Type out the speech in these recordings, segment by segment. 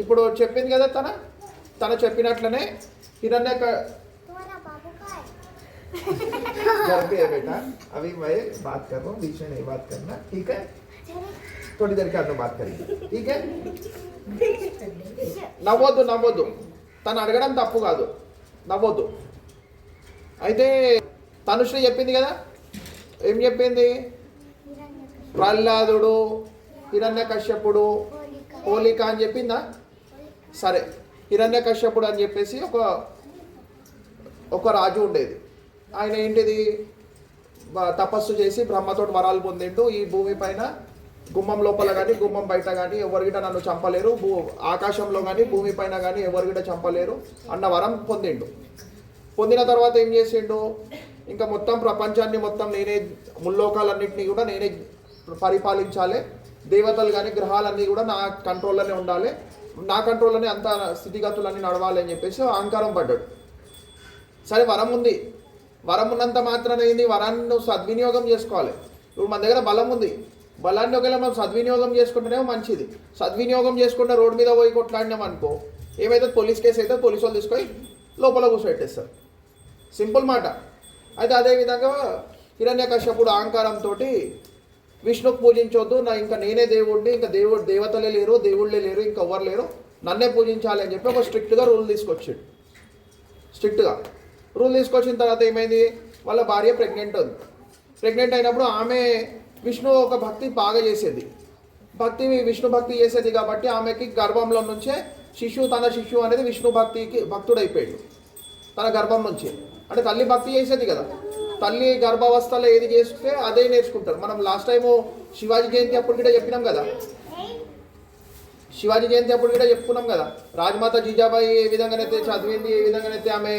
ఇప్పుడు చెప్పింది కదా తన చెప్పినట్లనే హిరణ్య घर पे है बेटा, अभी मैं बात कर रहा हूँ, बीच में नहीं बात करना, ठीक है? थोड़ी देर के बाद बात करेंगे, ठीक है? నవ్వొద్దు తను అడగడం తప్పు కాదు, నవ్వొద్దు. అయితే తనుశ్రీ చెప్పింది కదా, ఏం చెప్పింది? ప్రహ్లాదుడు, హిరణ్యకశ్యపుడు, హోలిక అని చెప్పిందా? సరే, హిరణ్యకశ్యపుడు అని చెప్పేసి ఒక రాజు ఉండేది. ఆయన ఏంటిది, తపస్సు చేసి బ్రహ్మతోటి వరాలు పొందిండు. ఈ భూమి పైన గుమ్మం లోపల కానీ గుమ్మం బయట కానీ ఎవరిగిట నన్ను చంపలేరు, ఆకాశంలో కానీ భూమి పైన కానీ ఎవరిగిట చంపలేరు అన్న వరం పొందిండు. పొందిన తర్వాత ఏం చేసిండు, ఇంకా మొత్తం ప్రపంచాన్ని మొత్తం నేనే, ముల్లోకాలన్నింటినీ కూడా నేనే పరిపాలించాలి, దేవతలు కానీ గ్రహాలన్నీ కూడా నా కంట్రోల్లోనే ఉండాలి, నా కంట్రోల్లోనే అంత స్థితిగతులన్నీ నడవాలి అని చెప్పేసి అహంకారం పడ్డాడు. సరే, వరం ఉంది, వరం ఉన్నంత మాత్రాన ఏంది, వరాన్ని నువ్వు సద్వినియోగం చేసుకోవాలి. ఇప్పుడు మన దగ్గర బలం ఉంది, బలాన్ని ఒకవేళ మనం సద్వినియోగం చేసుకుంటేనేమో మంచిది. సద్వినియోగం చేసుకుంటే రోడ్డు మీద పోయి కొట్లాడినాం అనుకో, ఏమైతే పోలీస్ కేసు అయితే పోలీసు వాళ్ళు తీసుకొని లోపల కూర్చోబెట్టేస్తారు. సింపుల్ మాట. అయితే అదేవిధంగా హిరణ్యకశ్యపుడు అహంకారంతో విష్ణుకు పూజించొద్దు, ఇంకా నేనే దేవుడిని, ఇంకా దేవతలే లేరు, దేవుళ్ళే లేరు, ఇంకా ఎవరు లేరు, నన్నే పూజించాలి అని చెప్పి ఒక స్ట్రిక్ట్గా రూల్ తీసుకొచ్చాడు. స్ట్రిక్ట్గా రూల్ తీసుకొచ్చిన తర్వాత ఏమైంది, వాళ్ళ భార్య ప్రెగ్నెంట్ ఉంది. ప్రెగ్నెంట్ అయినప్పుడు ఆమె విష్ణు ఒక భక్తి బాగా చేసేది, విష్ణు భక్తి చేసేది కాబట్టి ఆమెకి గర్భంలో నుంచే తన శిశువు అనేది విష్ణు భక్తుడైపోయాడు తన గర్భం నుంచి. అంటే తల్లి భక్తి చేసేది కదా, తల్లి గర్భావస్థలో ఏది చేస్తే అదే నేర్చుకుంటారు. మనం లాస్ట్ టైము శివాజీ జయంతి అప్పుడు కూడా చెప్పినాం కదా, చెప్పుకున్నాం కదా, రాజమాత జీజాబాయి ఏ విధంగానైతే చదివింది, ఏ విధంగానైతే ఆమె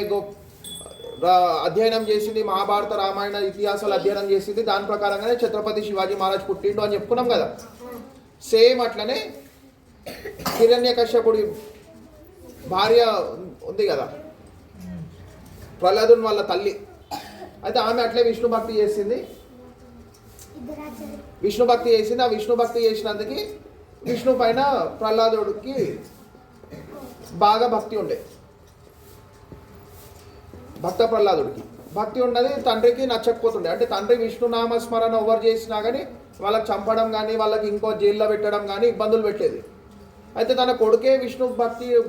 అధ్యయనం చేసింది, మహాభారత రామాయణ ఇతిహాసాలు అధ్యయనం చేసింది, దాని ప్రకారంగానే ఛత్రపతి శివాజీ మహారాజ్ పుట్టిండు అని చెప్పుకున్నాం కదా. సేమ్ అట్లనే హిరణ్యకశ్యపుడి భార్య ఉంది కదా, ప్రహ్లాదుని వాళ్ళ తల్లి. అయితే ఆమె అట్లే విష్ణు భక్తి చేసింది. ఆ విష్ణు భక్తి చేసినందుకు విష్ణు పైన ప్రహ్లాదుడికి బాగా భక్తి ఉండే. ప్రహ్లాదుడికి భక్తి ఉన్నది, తండ్రికి నచ్చకపోతుండే. అంటే తండ్రి విష్ణు నామస్మరణ ఎవరు చేసినా కానీ వాళ్ళకి చంపడం కానీ, వాళ్ళకి ఇంకో జైల్లో పెట్టడం కానీ ఇబ్బందులు పెట్టేది. అయితే తన కొడుకే విష్ణు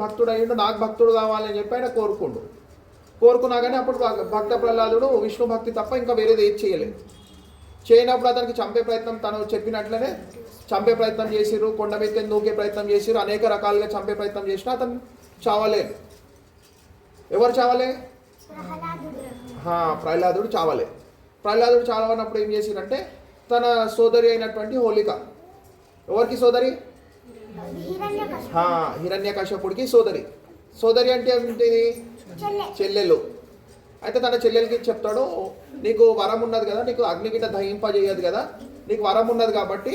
భక్తుడు అయ్యిండు, నాకు భక్తుడు కావాలని చెప్పి ఆయన కోరుకున్నా కానీ అప్పుడు భక్త ప్రహ్లాదుడు విష్ణు భక్తి తప్ప ఇంకా వేరేది ఏది చేయలేదు. చేయనప్పుడు అతనికి చంపే ప్రయత్నం, తను చెప్పినట్లనే చంపే ప్రయత్నం చేసిర్రు, కొండ మీద దూకే ప్రయత్నం చేసిర్రు, అనేక రకాలుగా చంపే ప్రయత్నం చేసినా అతను చావలేదు. ఎవరు చావలే? ప్రహ్లాదుడు చావలే. ప్రహ్లాదుడు చావనప్పుడు ఏం చేసిరంటే తన సోదరి అయినటువంటి హోలిక, ఎవరికి సోదరి? హిరణ్యకశ్యపుడికి సోదరి అంటే ఏంటిది? చెల్లెలు. అయితే తన చెల్లెలకి చెప్తాడు, నీకు వరం ఉన్నది కదా, నీకు అగ్నిగిట దహింపజేయదు కదా, నీకు వరం ఉన్నది కాబట్టి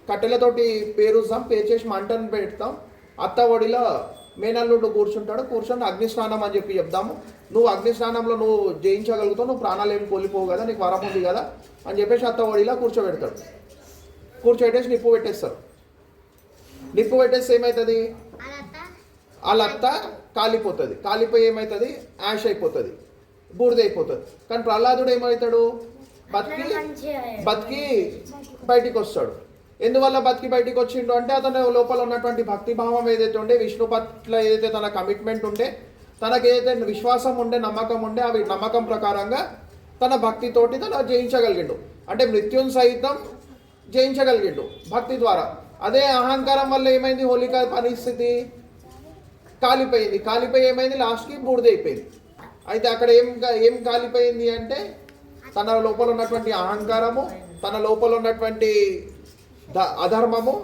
కట్టెలతోటి పేరుస్తాం, పేరు చేసి మంటను పెడతాం, అత్త ఒడిలో మేనల్లుడు కూర్చొని అగ్ని స్నానం అని చెప్పి చెప్దాము, నువ్వు అగ్ని స్నానంలో నువ్వు జయించగలుగుతావు, నువ్వు ప్రాణాలు ఏమి కోల్పోవు కదా, నీకు వరం ఉంది కదా అని చెప్పేసి అత్త ఒడిలో కూర్చోబెట్టేసి నిప్పు పెట్టేస్తే ఏమవుతుంది, వాళ్ళ అత్త కాలిపోతుంది. కాలిపోయి ఏమవుతుంది, యాష్ అయిపోతుంది, బూడిదైపోతుంది. కానీ ప్రహ్లాదుడు ఏమవుతాడు, బతికి బయటికి వస్తాడు. ఎందువల్ల బతికి బయటికి వచ్చిండు అంటే అతను లోపల ఉన్నటువంటి భక్తిభావం ఏదైతే ఉండే, విష్ణు పట్ల ఏదైతే తన కమిట్మెంట్ ఉండే, తనకి ఏదైతే విశ్వాసం ఉండే, నమ్మకం ఉండే, అవి నమ్మకం ప్రకారంగా తన భక్తితోటి తను జయించగలిగిండు. అంటే మృత్యుని సైతం జయించగలిగిండు భక్తి ద్వారా. అదే అహంకారం వల్ల ఏమైంది, హోలిక పరిస్థితి కాలిపోయి ఏమైంది, లాస్ట్కి బూడిదైపోయింది. అయితే అక్కడ ఏం కాలిపోయింది అంటే తన లోపల ఉన్నటువంటి అహంకారము, తన లోపల ఉన్నటువంటి అధర్మము.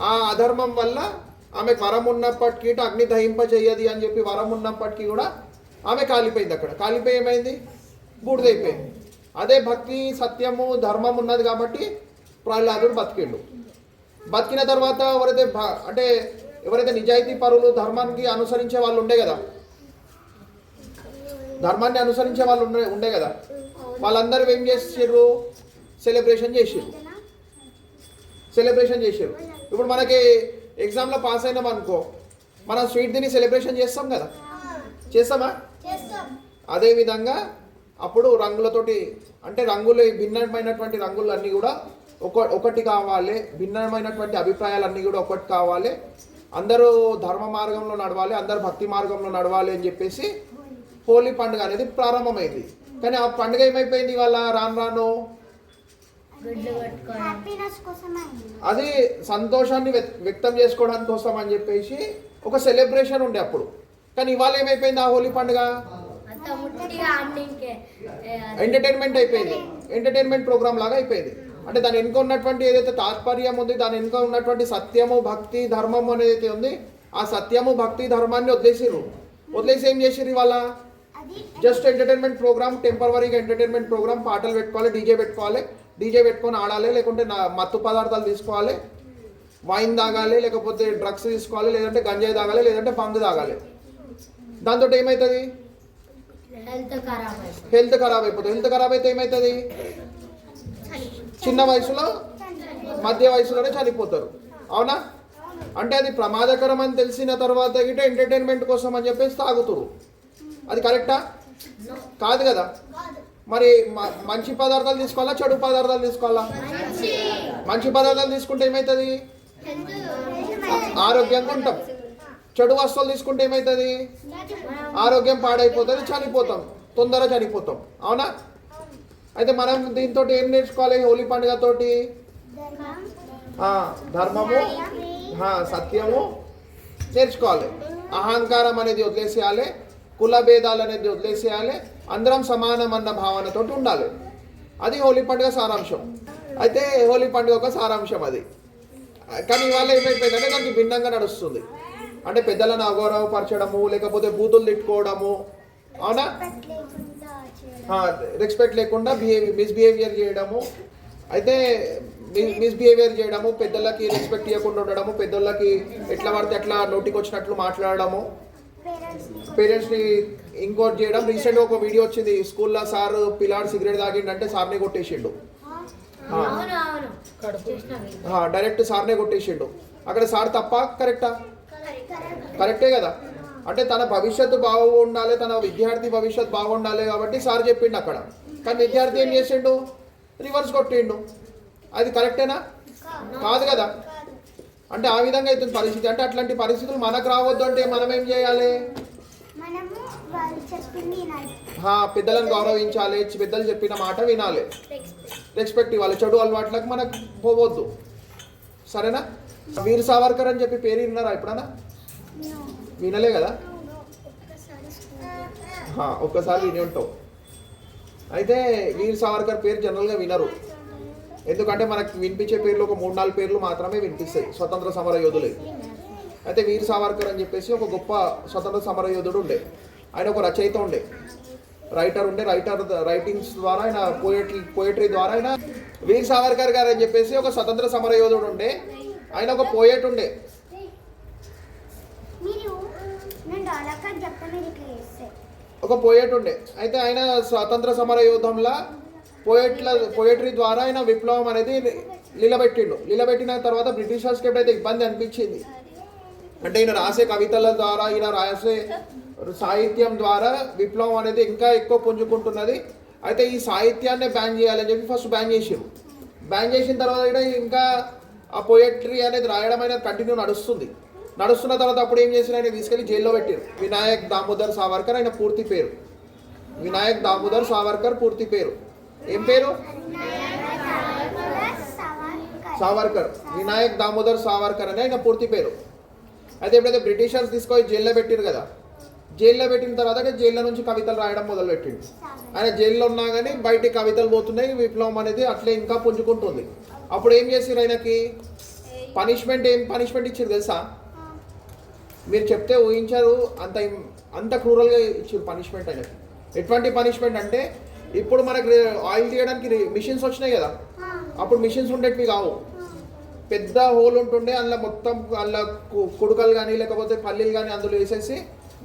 ఆ అధర్మం వల్ల ఆమెకు వరం ఉన్నప్పటికీ అగ్ని దహింప చెయ్యది అని చెప్పి వరం ఉన్నప్పటికీ కూడా ఆమె కాలిపోయింది. అక్కడ కాలిపోయి ఏమైంది, బూడిదైపోయింది. అదే భక్తి, సత్యము, ధర్మం ఉన్నది కాబట్టి ప్రహ్లాదుడు బతికిండు. బతికిన తర్వాత ఎవరైతే నిజాయితీ పరులు, ధర్మానికి అనుసరించే వాళ్ళు ఉండే కదా, వాళ్ళందరూ ఏం చేసిర్రు, సెలబ్రేషన్ చేసిర్రు. ఇప్పుడు మనకి ఎగ్జామ్లో పాస్ అయినాం అనుకో, మనం స్వీట్ తిని సెలబ్రేషన్ చేస్తాం కదా, చేస్తామా? అదేవిధంగా అప్పుడు రంగులతోటి, అంటే రంగులు భిన్నమైనటువంటి రంగులు అన్నీ కూడా ఒకటి కావాలి, భిన్నమైనటువంటి అభిప్రాయాలన్నీ కూడా ఒకటి కావాలి, అందరూ ధర్మ మార్గంలో నడవాలి, అందరూ భక్తి మార్గంలో నడవాలి అని చెప్పేసి హోలీ పండుగ అనేది ప్రారంభమైంది. కానీ ఆ పండుగ ఏమైపోయింది ఇవాళ రాను రాను? అది సంతోషాన్ని వ్యక్తం చేసుకోవడానికి కోసం అని చెప్పేసి ఒక సెలబ్రేషన్ ఉండే అప్పుడు. కానీ ఇవాళ ఏమైపోయింది ఆ హోలీ పండుగ? ఎంటర్టైన్మెంట్ అయిపోయింది, ఎంటర్టైన్మెంట్ ప్రోగ్రామ్ లాగా అయిపోయింది. అంటే దాని వెనుక ఉన్నటువంటి ఏదైతే తాత్పర్యం ఉంది, దాని వెనుక ఉన్నటువంటి సత్యము భక్తి ధర్మం అనేది ఉంది, ఆ సత్యము భక్తి ధర్మాన్ని వదిలేసి ఏం చేసిర్రు ఇవాళ? జస్ట్ ఎంటర్టైన్మెంట్ ప్రోగ్రామ్, టెంపరవరీగా ఎంటర్టైన్మెంట్ ప్రోగ్రామ్, పాటలు పెట్టుకోవాలి, డీజే పెట్టుకొని ఆడాలి, లేకుంటే మత్తు పదార్థాలు తీసుకోవాలి, వైన్ తాగాలి, లేకపోతే డ్రగ్స్ తీసుకోవాలి, లేదంటే గంజాయి తాగాలి, లేదంటే పంగు తాగాలి. దాంతో ఏమవుతుంది? హెల్త్ ఖరాబ్ అయిపోతుంది. హెల్త్ ఖరాబ్ అయితే ఏమవుతుంది? చిన్న వయసులో మధ్య వయసులోనే చనిపోతారు. అవునా? అంటే అది ప్రమాదకరం అని తెలిసిన తర్వాత గిట్ట ఎంటర్టైన్మెంట్ కోసం అని చెప్పేసి తాగుతురు. అది కరెక్టా? కాదు కదా. మరి మంచి పదార్థాలు తీసుకోవాలా, చెడు పదార్థాలు తీసుకోవాలా? మంచి పదార్థాలు తీసుకుంటే ఏమవుతుంది? ఆరోగ్యంగా ఉంటాం. చెడు వస్తువులు తీసుకుంటే ఏమవుతుంది? ఆరోగ్యం పాడైపోతుంది, చనిపోతాం, తొందరగా చనిపోతాం. అవునా? అయితే మనం దీంతో ఏం నేర్చుకోవాలి? హోలీ పండుగతోటి ధర్మము సత్యము నేర్చుకోవాలి. అహంకారం అనేది వదిలేసేయాలి, కుల భేదాలు అనేది వదిలేసేయాలి, అందరం సమానం అన్న భావనతో ఉండాలి. అది హోలీ పండుగ సారాంశం. అయితే హోలీ పండుగ ఒక సారాంశం అది. కానీ ఇవాళ ఏమైపోయిందంటే దానికి భిన్నంగా నడుస్తుంది. అంటే పెద్దలను అగౌరవపరచడము, లేకపోతే బూతులు తిట్టుకోవడము, అవునా, రెస్పెక్ట్ లేకుండా మిస్బిహేవియర్ చేయడము. అయితే మిస్బిహేవియర్ చేయడము, పెద్దలకి రెస్పెక్ట్ ఇవ్వకుండా ఉండడము, పెద్దోళ్ళకి ఎట్లా పడితే అట్లా నోటికి వచ్చినట్లు మాట్లాడడము, పేరెంట్స్ని ఇంకోటి చేయడం. రీసెంట్గా ఒక వీడియో వచ్చింది, స్కూల్లో సార్ పిల్లాడు సిగరెట్ తాగిండంటే సార్నే కొట్టేసిండు, డైరెక్ట్ సార్నే కొట్టేసిండు. అక్కడ సార్ తప్ప కరెక్టా? కరెక్టే కదా. అంటే తన భవిష్యత్తు బాగుండాలి, తన విద్యార్థి భవిష్యత్తు బాగుండాలి కాబట్టి సార్ చెప్పిండు అక్కడ. కానీ విద్యార్థి ఏం చేసిండు? రివర్స్ కొట్టిండు. అది కరెక్టేనా? కాదు కదా. అంటే ఆ విధంగా అవుతుంది పరిస్థితి. అంటే అట్లాంటి పరిస్థితులు మనకు రావద్దు అంటే మనం ఏం చేయాలి? పెద్దలను గౌరవించాలి, పెద్దలు చెప్పిన మాట వినాలి, రెస్పెక్ట్ ఇవ్వాలి, చెడు అలవాట్లకు మనకు పోవద్దు. సరేనా? వీర్ సావర్కర్ అని చెప్పి పేరు విన్నారా ఎప్పుడన్నా? వినలే కదా. ఒక్కసారి విని ఉంటావు. అయితే వీర్ సావర్కర్ పేరు జనరల్గా వినరు, ఎందుకంటే మనకు వినిపించే పేర్లు ఒక 3-4 పేర్లు మాత్రమే వినిపిస్తాయి స్వతంత్ర సమర యోధులే. అయితే వీర్ సావర్కర్ అని చెప్పేసి ఒక గొప్ప స్వతంత్ర సమర యోధుడు ఉండే. ఆయన ఒక రచయిత ఉండే, రైటర్ ఉండే. రైటింగ్స్ ద్వారా ఆయన పోయట్రీ ద్వారా ఆయన వీర్ సావర్కర్ గారు అని చెప్పేసి ఒక స్వతంత్ర సమర యోధుడు ఉండే. ఆయన ఒక పోయట్ ఉండే. ఒక పోయట్ ఉండే. అయితే ఆయన స్వాతంత్ర సమర యోధంలా పోయట్రీ ద్వారా ఆయన విప్లవం అనేది నిలబెట్టిన తర్వాత బ్రిటిషర్స్కి ఎప్పుడైతే ఇబ్బంది అనిపించింది, అంటే ఈయన రాసే కవితల ద్వారా, ఈయన రాసే సాహిత్యం ద్వారా విప్లవం అనేది ఇంకా ఎక్కువ పుంజుకుంటున్నది. అయితే ఈ సాహిత్యాన్ని బ్యాన్ చేయాలని చెప్పి ఫస్ట్ బ్యాన్ చేసారు. బ్యాన్ చేసిన తర్వాత ఇంకా ఆ పోయట్రీ అనేది రాయడం అనేది కంటిన్యూ నడుస్తున్న తర్వాత అప్పుడు ఏం చేసిన, ఆయన తీసుకెళ్లి జైల్లో పెట్టారు. వినాయక్ దామోదర్ సావర్కర్ ఆయన పూర్తి పేరు. వినాయక్ దామోదర్ సావర్కర్ పూర్తి పేరు ఏం పేరు? సావర్కర్. వినాయక్ దామోదర్ సావర్కర్ అని ఆయన పూర్తి పేరు. అయితే ఎప్పుడైతే బ్రిటిషర్స్ తీసుకొని జైల్లో పెట్టారు కదా, జైల్లో పెట్టిన తర్వాత జైల్లో నుంచి కవితలు రాయడం మొదలుపెట్టిండు. ఆయన జైల్లో ఉన్నా కానీ బయటికి కవితలు పోతున్నాయి, విప్లవం అనేది అట్లే ఇంకా పుంజుకుంటుంది. అప్పుడు ఏం చేసారు? ఆయనకి పనిష్మెంట్ ఇచ్చారు తెలుసా? మీరు చెప్తే ఊహించారు, అంత క్రూరల్గా ఇచ్చారు పనిష్మెంట్ ఆయనకి. ఎటువంటి పనిష్మెంట్ అంటే, ఇప్పుడు మనకు ఆయిల్ తీయడానికి మిషన్స్ వచ్చినాయి కదా, అప్పుడు మిషన్స్ ఉండేటివి కావు. పెద్ద హోల్ ఉంటుండే, అందులో మొత్తం అందులో కుడుకలు కానీ లేకపోతే పల్లీలు కానీ అందులో వేసేసి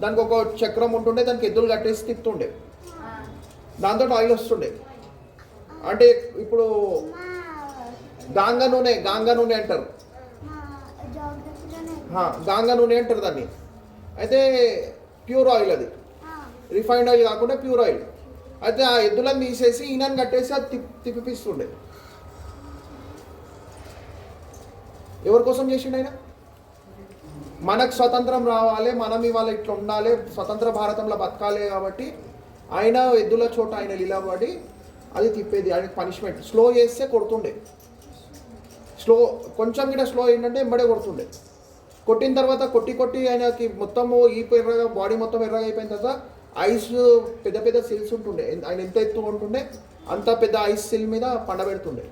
దానికి ఒక చక్రం ఉంటుండే, దానికి ఎద్దులు కట్టేసి తిప్పుతుండే, దాంతో ఆయిల్ వస్తుండే. అంటే ఇప్పుడు గాంగా నూనె అంటారు. గాంగా నూనె అంటారు దాన్ని. అయితే ప్యూర్ ఆయిల్, అది రిఫైన్డ్ ఆయిల్ కాకుండా ప్యూర్ ఆయిల్. అయితే ఆ ఎద్దులను తీసేసి ఈయనని కట్టేసి అది తిప్పిపిస్తుండే. ఎవరి కోసం చేసిండు ఆయన? మనకు స్వతంత్రం రావాలి, మనం ఇవాళ ఇట్లా ఉండాలి, స్వతంత్ర భారతంలో బతకాలి కాబట్టి ఆయన ఎద్దుల చోట ఆయన నిలబడి అది తిప్పేది. ఆయనకు పనిష్మెంట్. స్లో చేస్తే కొడుతుండే, కొంచెం కూడా స్లో ఏంటంటే ఎంబడే కొడుతుండే. కొట్టిన తర్వాత కొట్టి ఆయనకి మొత్తము ఎర్రగా, బాడీ మొత్తం ఎర్రగా అయిపోయిన తర్వాత ఐస్ పెద్ద పెద్ద సిల్స్ ఉంటుండే. ఆయన ఎంత ఎత్తు ఉంటుండే అంత పెద్ద ఐస్ సిల్ మీద పండబెడుతుండే.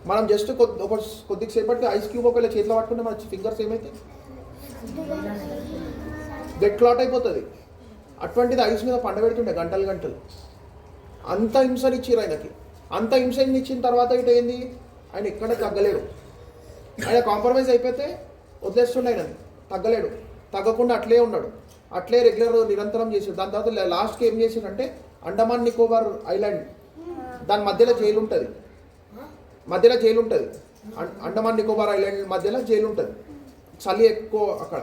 మనం జస్ట్ కొద్దిసేపటికి ఐస్ క్యూబ్ ఒకవేళ చేతిలో పట్టుకుంటే మన ఫింగర్స్ ఏమైతే బ్లడ్ క్లాట్ అయిపోతుంది. అటువంటిది ఐస్ మీద పండబెడుతుండే గంటలు. అంత హింసనిచ్చిర్రు ఆయనకి. అంత హింసనిచ్చిన తర్వాత ఇటు ఏంది, ఆయన ఎక్కడ తగ్గలేడు. ఆయన కాంప్రమైజ్ అయిపోతే వదిలేస్తుండే, ఆయన తగ్గలేడు. తగ్గకుండా అట్లే ఉన్నాడు, అట్లే రెగ్యులర్ నిరంతరం చేసాడు. దాని తర్వాత లాస్ట్కి ఏం చేసిండంటే అండమాన్ నికోబార్ ఐలాండ్, దాని మధ్యలో జైలు ఉంటుంది. అండమాన్ నికోబార్ ఐలాండ్ మధ్యలో జైలు ఉంటుంది, చలి ఎక్కువ అక్కడ.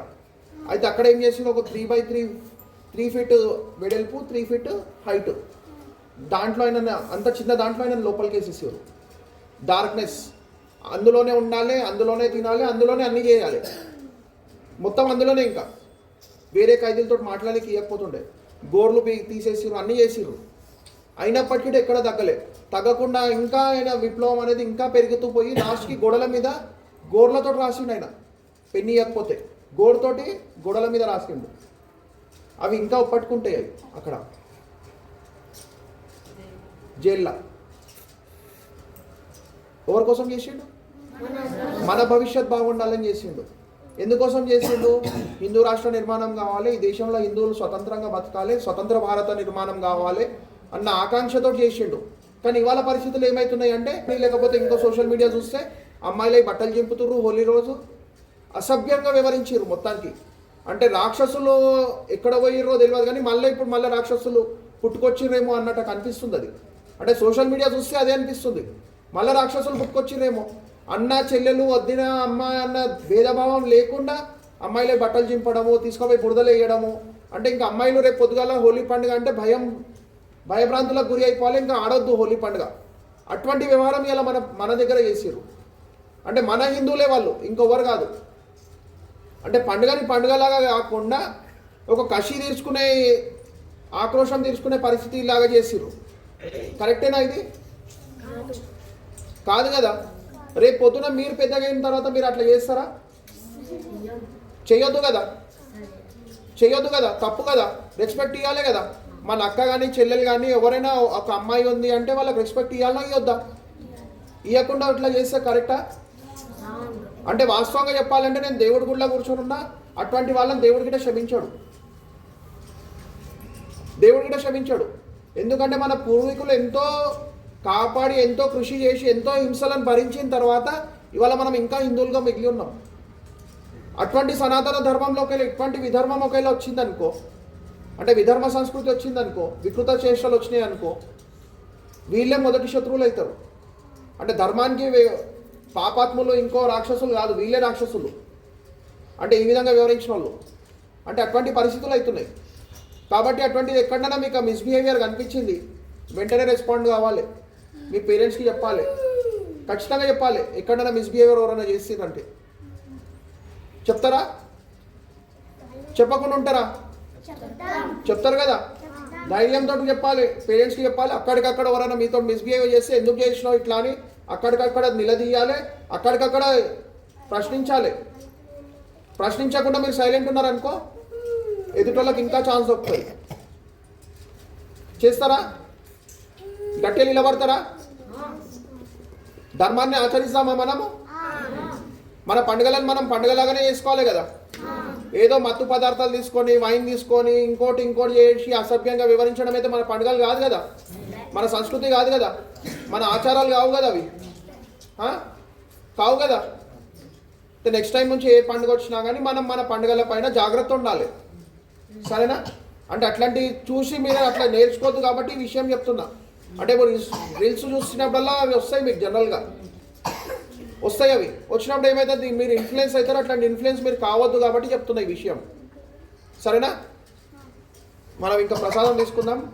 అయితే అక్కడ ఏం చేసిండు, ఒక 3 ఫీట్ వెడల్పు, 3 ఫీట్ హైట్, దాంట్లో ఆయన అంత చిన్న దాంట్లో ఆయన లోపలికి వేసేసారు. డార్క్నెస్, అందులోనే ఉండాలి, అందులోనే తినాలి, అందులోనే అన్నీ చేయాలి, మొత్తం అందులోనే. ఇంకా వేరే ఖైదీలతో మాట్లాడడానికి ఇవ్వకపోతుండే, గోర్లు తీసేసిర్రు, అన్నీ చేసిర్రు. అయినప్పటికీ ఎక్కడ తగ్గకుండా ఇంకా ఆయన విప్లవం అనేది ఇంకా పెరుగుతూ పోయి లాస్ట్కి గోడల మీద గోర్లతో రాసిండు. ఆయన పెన్ని ఇవ్వకపోతే గోడతోటి గోడల మీద రాసిండు. అవి ఇంకా పట్టుకుంటాయి అక్కడ జైల్లో. ఎవరి కోసం చేసిండు? మన భవిష్యత్ బాగుండాలని చేసిండు. ఎందుకోసం చేసిండు? హిందూ రాష్ట్ర నిర్మాణం కావాలి, ఈ దేశంలో హిందువులు స్వతంత్రంగా బతకాలి, స్వతంత్ర భారత నిర్మాణం కావాలి అన్న ఆకాంక్షతో చేసిండు. కానీ ఇవాళ పరిస్థితులు ఏమవుతున్నాయి అంటే, లేకపోతే ఇంకో సోషల్ మీడియా చూస్తే అమ్మాయిలై బట్టలు చింపుతుర్రు, హోలీ రోజు అసభ్యంగా వివరించారు మొత్తానికి. అంటే రాక్షసులు ఎక్కడ పోయిర్రో తెలియదు, కానీ మళ్ళీ రాక్షసులు పుట్టుకొచ్చిర్రేమో అన్నట్టు కనిపిస్తుంది. అది అంటే సోషల్ మీడియా చూస్తే అదే అనిపిస్తుంది. మళ్ళీ రాక్షసులు పుట్టుకొచ్చిర్రేమో, అన్న చెల్లెలు, వద్దిన, అమ్మ అన్న భేదభావం లేకుండా అమ్మాయిలే బట్టలు చింపడము, తీసుకుపోయి బురదలు వేయడము. అంటే ఇంకా అమ్మాయిలు రేపు పొద్దుగాల హోలీ పండుగ అంటే భయభ్రాంతులకు గురి అయిపోవాలి, ఇంకా ఆడొద్దు హోలీ పండుగ. అటువంటి వ్యవహారం ఇలా మన దగ్గర చేసిర్రు. అంటే మన హిందువులే వాళ్ళు, ఇంకొవరు కాదు. అంటే పండుగలాగా కాకుండా ఒక కషి తీర్చుకునే, ఆక్రోషం తీర్చుకునే పరిస్థితి ఇలాగా చేసిర్రు. కరెక్టేనా ఇది? కాదు కదా. రేపు పొద్దున మీరు పెద్దగా అయిన తర్వాత మీరు అట్లా చేస్తారా? చేయొద్దు కదా, తప్పు కదా. రెస్పెక్ట్ ఇవ్వాలి కదా. మన అక్క కానీ చెల్లెలు కానీ ఎవరైనా ఒక అమ్మాయి ఉంది అంటే వాళ్ళకి రెస్పెక్ట్ ఇవ్వాలా, ఇవ్వద్దా? ఇవ్వకుండా ఇట్లా చేస్తే కరెక్టా? అంటే వాస్తవంగా చెప్పాలంటే నేను దేవుడి గుడిలో కూర్చొని ఉన్నా, అటువంటి వాళ్ళని దేవుడి గిట్ట క్షమించాడు. ఎందుకంటే మన పూర్వీకులు ఎంతో కాపాడి, ఎంతో కృషి చేసి, ఎంతో హింసలను భరించిన తర్వాత ఇవాళ మనం ఇంకా హిందువులుగా మిగిలి ఉన్నాం. అటువంటి సనాతన ధర్మంలోకి వెళ్ళి ఇటువంటి విధర్మం ఒకవేళ వచ్చిందనుకో, అంటే విధర్మ సంస్కృతి వచ్చిందనుకో, వికృత చేష్టలు వచ్చినాయి అనుకో, వీళ్ళే మొదటి శత్రువులు అవుతారు. అంటే ధర్మానికి పాపాత్ములు ఇంకో రాక్షసులు కాదు, వీళ్ళే రాక్షసులు. అంటే ఈ విధంగా వివరించిన వాళ్ళు. అంటే అటువంటి పరిస్థితులు అవుతున్నాయి. కాబట్టి అటువంటిది ఎక్కడైనా మీకు మిస్బిహేవియర్ కనిపించింది, వెంటనే రెస్పాండ్ కావాలి, మీ పేరెంట్స్కి చెప్పాలి, ఖచ్చితంగా చెప్పాలి. ఎక్కడైనా మిస్బిహేవియర్ ఎవరైనా చేసిందంటే చెప్తారా? చెప్పకుండా ఉంటారా? చెప్తారు కదా. ధైర్యంతో చెప్పాలి, పేరెంట్స్కి చెప్పాలి. అక్కడికక్కడ ఎవరైనా మీతో మిస్బిహేవ్ చేస్తే ఎందుకు చేసినావు ఇట్లా అని అక్కడికక్కడ నిలదీయాలి, అక్కడికక్కడ ప్రశ్నించాలి. ప్రశ్నించకుండా మీరు సైలెంట్ ఉన్నారనుకో, ఎదుటోళ్ళకి ఇంకా ఛాన్స్ దొరుకుతుంది. చేస్తారా? గట్టిగా నిలబడతారా? ధర్మాన్ని ఆచరిస్తామా మనము? మన పండుగలను మనం పండుగలాగానే చేసుకోవాలి కదా. ఏదో మత్తు పదార్థాలు తీసుకొని, వైన్ తీసుకొని, ఇంకోటి చేసి అసభ్యంగా వివరించడం అయితే మన పండుగలు కాదు కదా, మన సంస్కృతి కాదు కదా, మన ఆచారాలు కావు కదా, అవి కావు కదా. నెక్స్ట్ టైం నుంచి ఏ పండుగ వచ్చినా కానీ మనం మన పండుగల పైన జాగ్రత్త ఉండాలి, సరేనా? అంటే అట్లాంటివి చూసి మీరు అట్లా నేర్చుకోవద్దు కాబట్టి ఈ విషయం చెప్తున్నా. అంటే ఇప్పుడు రీల్స్ చూసినప్పుడల్లా అవి వస్తాయి మీకు జనరల్గా. వస్తాయి అవి. వచ్చినప్పుడు ఏమవుతుంది, మీరు ఇన్ఫ్లుయెన్స్ అవుతారు. అట్లాంటి ఇన్ఫ్లుయెన్స్ మీరు కావద్దు కాబట్టి చెప్తున్నా ఈ విషయం. సరేనా? మనం ఇంకా ప్రసాదం తీసుకుందాం.